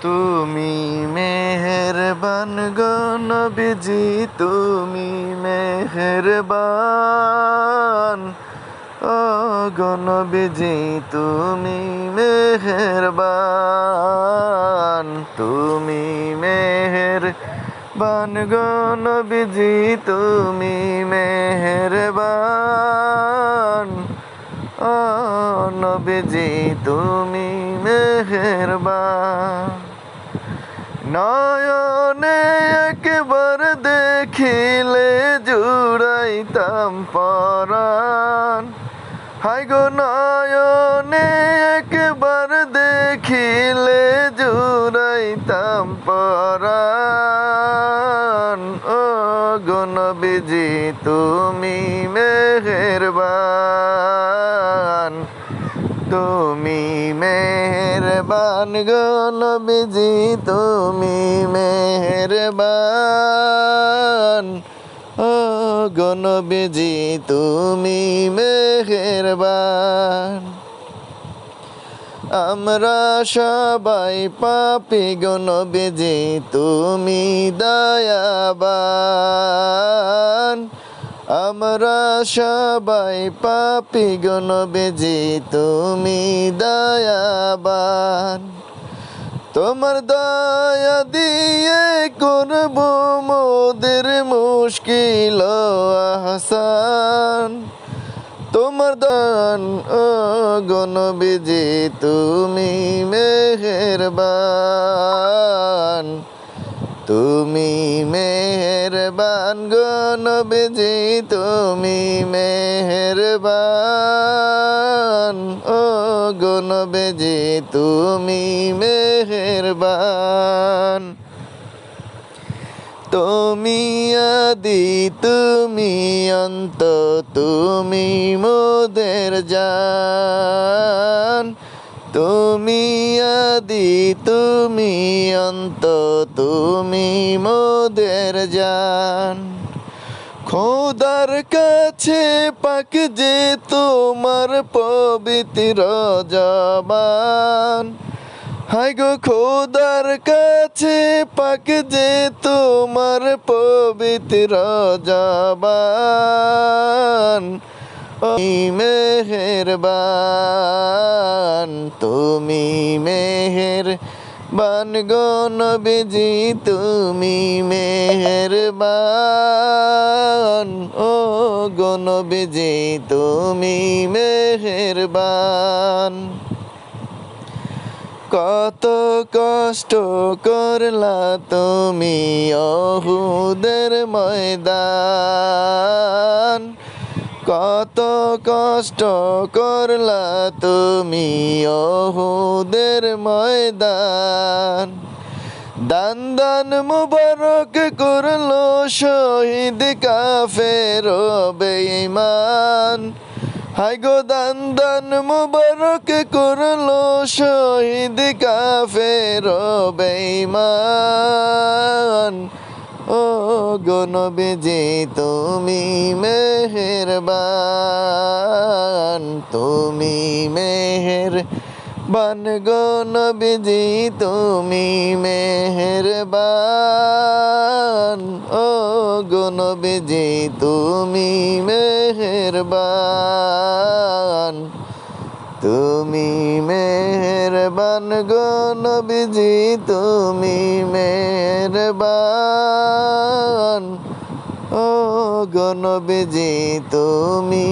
তুমি মেহেরবান গো নবীজি, তুমি মেহেরবান। ও গো নবীজি তুমি মেহেরবান, তুমি মেহেরবান গো নবীজি তুমি মেহেরবান। ও নবীজি তুমি মেহেরবান। নয়নে একবার দেখিলে জুড়াইতাম পরাণ। হায় গো নয়নে একবার দেখিলে জুড়াইতাম পরাণ। ও গো নবীজি তুমি মেহেরবান, তুমি মেহেরবান গো নবীজি তুমি মেহেরবান। ও গো নবীজি তুমি মেহেরবান। আমরা সবাই পাপী গো নবীজি তুমি দয়াবান। আমরা সবাই পাপী গো নবীজি তুমি দয়াবান। তোমার দয়া দিয়ে করব মোদের মুশকিল আহসান। তোমার দান ও গো নবীজি তুমি মেহেরবান, তুমি মেহেরবান গো নবীজি তুমি মেহেরবান। ও গো নবীজি তুমি মেহেরবান। তুমি আদি তুমি অন্ত, তুমি মোদের জান। তুমি আদি তুমি অন্ত, তুমি মোদের জান। খোদার কাছে পাক যে তোমার পবিত্র জবান। হায় গো খোদার কাছে পাক যে তোমার পবিত্র জবান। তুমি মেহেরবান, তুমি মেহেরবান গো নবীজি তুমি মেহেরবান। ও গো নবীজি তুমি মেহেরবান। কত কষ্ট করলা তুমি উহুদের ময়দান। কত কষ্ট করলা তুমি উহুদের ময়দান। দান দান মুবারক করলো শহীদ কাফের বেঈমান। হায় গো দান দান মুবারক করলো শহীদ কাফের বেঈমান। ও গো নবীজি তুমি মেহেরবান, তুমি মেহেরবান গো নবীজি তুমি মেহেরবান। ও গো নবীজি তুমি মেহেরবান, তুমি মেহেরবান গো নবীজি তুমি মেহেরবান। ও গো নবীজি তুমি